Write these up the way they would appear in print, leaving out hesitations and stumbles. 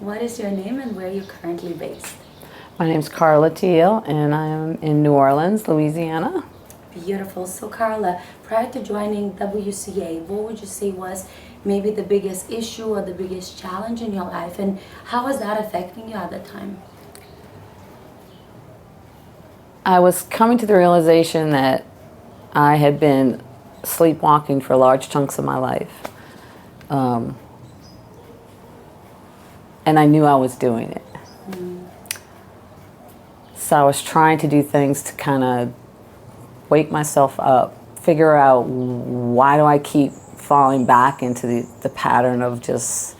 What is your name and where are you currently based? My name's Carla Teal, and I am in New Orleans, Louisiana. Beautiful. So Carla, prior to joining WCA, what would you say was maybe the biggest issue or the biggest challenge in your life, and how was that affecting you at the time? I was coming to the realization that I had been sleepwalking for large chunks of my life. And I knew I was doing it. So I was trying to do things to kind of wake myself up, figure out why do I keep falling back into the pattern of just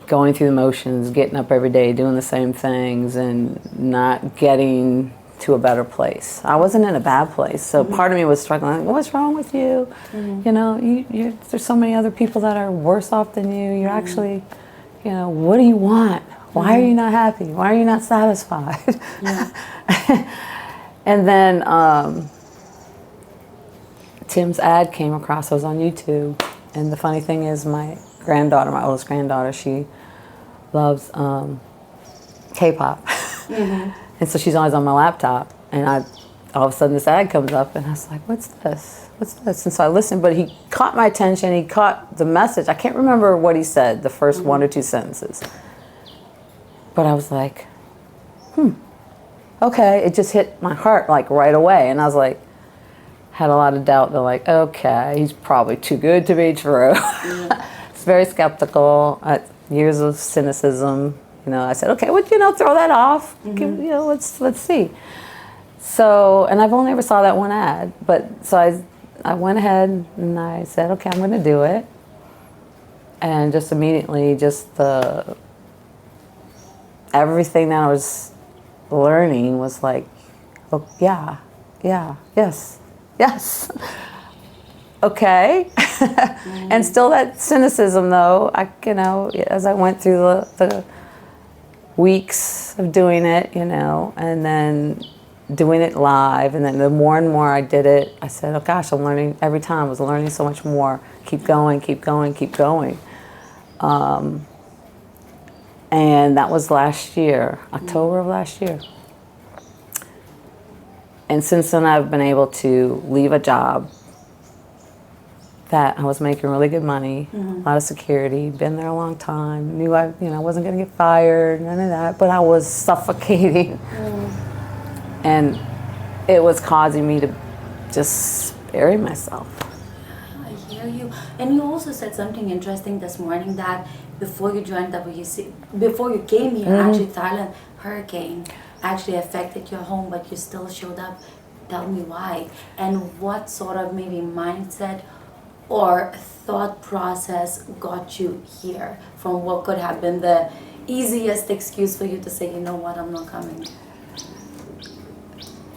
going through the motions, getting up every day, doing the same things, and not getting to a better place. I wasn't in a bad place, so part of me was struggling. Like, what's wrong with you? You know, there's so many other people that are worse off than you. You're actually, you know, what do you want? Why are you not happy? Why are you not satisfied? And then Tim's ad came across. I was on YouTube, and the funny thing is, my granddaughter, my oldest granddaughter, she loves K-pop. And so she's always on my laptop, and all of a sudden this ad comes up, and I was like, what's this? What's this? And so I listened, but he caught my attention. He caught the message. I can't remember what he said, the first one or two sentences. But I was like, okay. It just hit my heart like right away. And I was like, had a lot of doubt. They're like, okay, he's probably too good to be true. It's very skeptical. Years of cynicism. You know, I said, okay, well, you know, throw that off. You know, let's see. So, and I've only ever saw that one ad, but so I went ahead and I said, okay, I'm going to do it. And just immediately, just everything that I was learning was like, oh, yeah, yes. Okay. And still that cynicism, though, you know, as I went through the weeks of doing it, you know, and then doing it live, and then the more and more I did it, I said, oh gosh, I'm learning every time. I was learning so much more. Keep going, keep going, keep going. And that was last year, October of last year. And since then, I've been able to leave a job that I was making really good money, a lot of security, been there a long time, knew I wasn't going to get fired, none of that, but I was suffocating. And it was causing me to just bury myself. I hear you. And you also said something interesting this morning, that before you joined WC, before you came here, actually Thailand, hurricane actually affected your home, but you still showed up. Tell me why. And what sort of maybe mindset or thought process got you here from what could have been the easiest excuse for you to say, you know what, I'm not coming?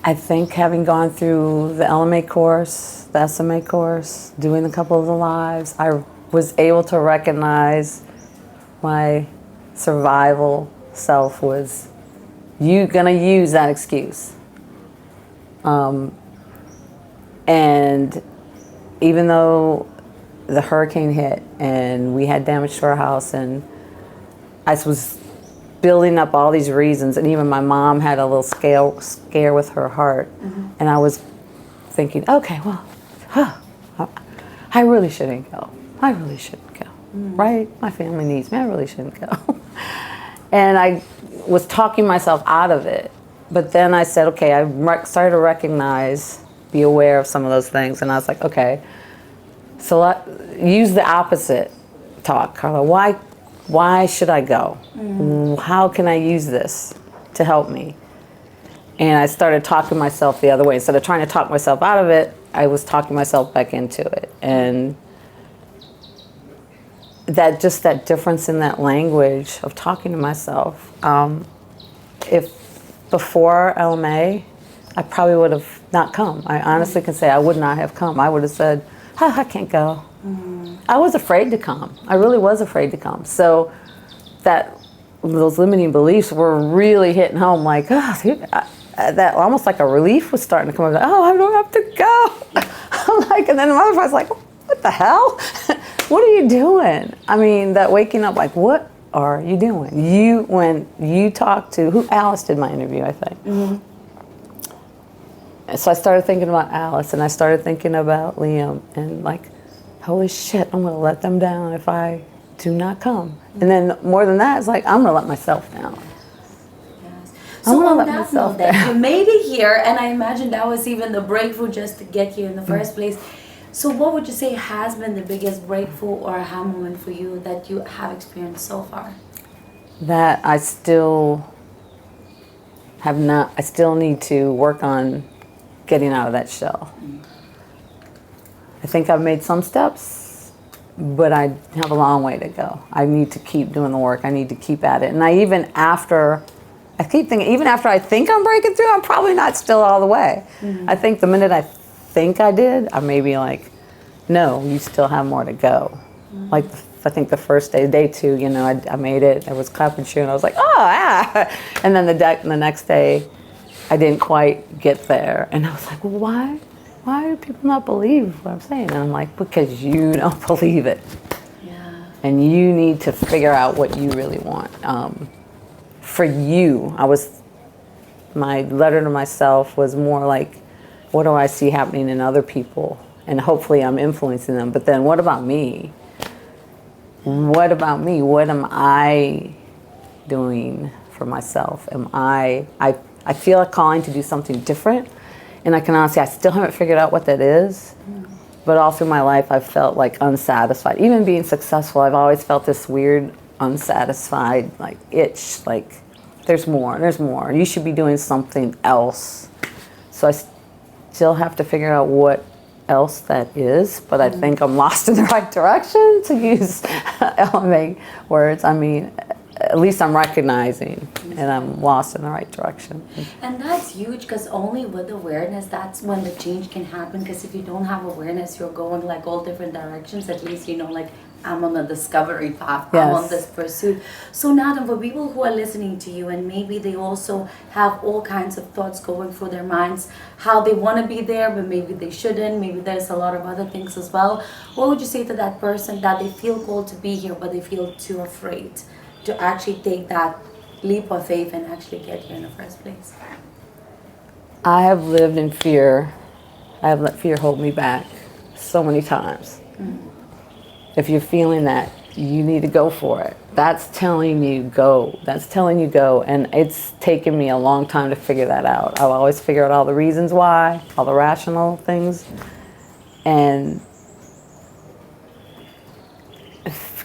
I think having gone through the LMA course, the SMA course, doing a couple of the lives, I was able to recognize my survival self was gonna use that excuse. And even though the hurricane hit and we had damage to our house, and I was building up all these reasons, and even my mom had a little scare with her heart, and I was thinking, okay, well, I really shouldn't go. I really shouldn't go, right? My family needs me. I really shouldn't go. And I was talking myself out of it. But then I said, okay, I started to recognize, be aware of some of those things, and I was like, okay, so use the opposite talk, Carla. Why should I go? How can I use this to help me? And I started talking myself the other way. Instead of trying to talk myself out of it, I was talking myself back into it. And that difference in that language of talking to myself, if before LMA, I probably would have not come. I honestly can say I would not have come. I would have said, I can't go. I was afraid to come. I really was afraid to come. So those limiting beliefs were really hitting home, like, that almost like a relief was starting to come up. Oh, I don't have to go. I'm like, and then my other was like, what the hell? What are you doing? I mean, that waking up like, what are you doing? When you talk to, Alice did my interview, I think. And so I started thinking about Alice, and I started thinking about Liam, and like, holy shit, I'm gonna let them down if I do not come. And then more than that, it's like, I'm gonna let myself down. Yes. I'm So gonna on let that myself note, that down. you made it here, and I imagine that was even the breakthrough just to get here in the first place. So what would you say has been the biggest breakthrough or aha moment for you that you have experienced so far? That I still have not, I still need to work on getting out of that shell. I think I've made some steps, but I have a long way to go. I need to keep doing the work. I need to keep at it. And I keep thinking, even after I think I'm breaking through, I'm probably not still all the way. I think the minute I think I did, I may be like, no, you still have more to go. Like, I think the first day 2, you know, I made it. I was clapping shoe, and I was like, oh, ah. And then the next day, I didn't quite get there. And I was like, well, why do people not believe what I'm saying? And I'm like, because you don't believe it. Yeah. And you need to figure out what you really want. For you, my letter to myself was more like, what do I see happening in other people? And hopefully I'm influencing them. But then what about me? What about me? What am I doing for myself? I feel a calling to do something different. And I can honestly, I still haven't figured out what that is. But all through my life, I've felt like unsatisfied. Even being successful, I've always felt this weird, unsatisfied, like itch, like there's more. You should be doing something else. So I still have to figure out what else that is, but I think I'm lost in the right direction, to use LMA words. I mean, at least I'm recognizing, and I'm lost in the right direction. And that's huge, because only with awareness, that's when the change can happen. Because if you don't have awareness, you're going like all different directions. At least you know, like, I'm on the discovery path. I'm on this pursuit. So now then, for people who are listening to you, and maybe they also have all kinds of thoughts going through their minds, how they want to be there, but maybe they shouldn't. Maybe there's a lot of other things as well. What would you say to that person that they feel called to be here, but they feel too afraid to actually take that leap of faith and actually get here in the first place? I have lived in fear. I have let fear hold me back so many times. If you're feeling that, you need to go for it. That's telling you go. That's telling you go. And it's taken me a long time to figure that out. I'll always figure out all the reasons why, all the rational things. And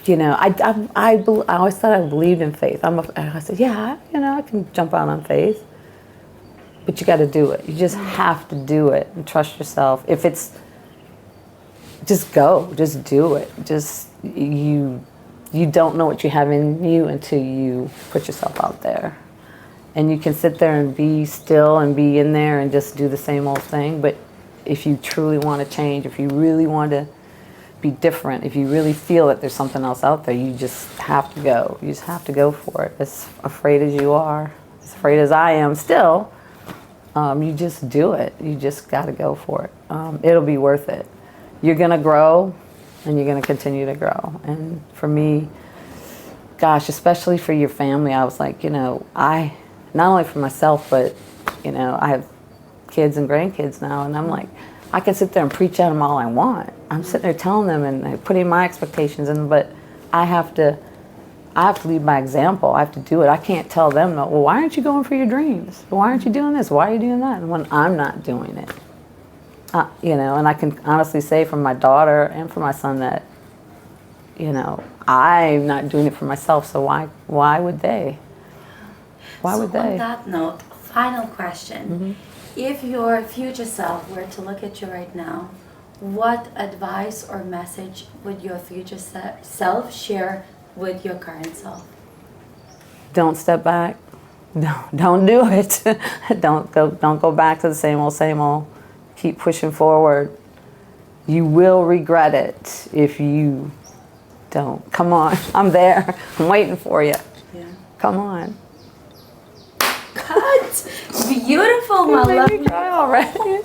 you know, I always thought I believed in faith. I said, yeah, you know, I can jump out on faith. But you got to do it. You just have to do it and trust yourself. If it's, just go, just do it. Just, you don't know what you have in you until you put yourself out there. And you can sit there and be still and be in there and just do the same old thing. But if you truly want to change, if you really want to be different, if you really feel that there's something else out there, you just have to go. You just have to go for it. As afraid as you are, as afraid as I am still, you just do it. You just got to go for it. It'll be worth it. You're going to grow, and you're going to continue to grow. And for me, gosh, especially for your family, I was like, you know, not only for myself, but, you know, I have kids and grandkids now, and I'm like, I can sit there and preach at them all I want. I'm sitting there telling them and putting my expectations in, but I have to lead by example. I have to do it. I can't tell them, well, why aren't you going for your dreams? Why aren't you doing this? Why are you doing that? And when I'm not doing it. You know, and I can honestly say from my daughter and for my son that, you know, I'm not doing it for myself, so why would they? Why would they? On that note, final question. If your future self were to look at you right now, what advice or message would your future self share with your current self? Don't step back. No, don't do it. Don't go back to the same old. Keep pushing forward. You will regret it if you don't. Come on, I'm there. I'm waiting for you. Yeah. Come on. Cut. Beautiful, my love. Cry already.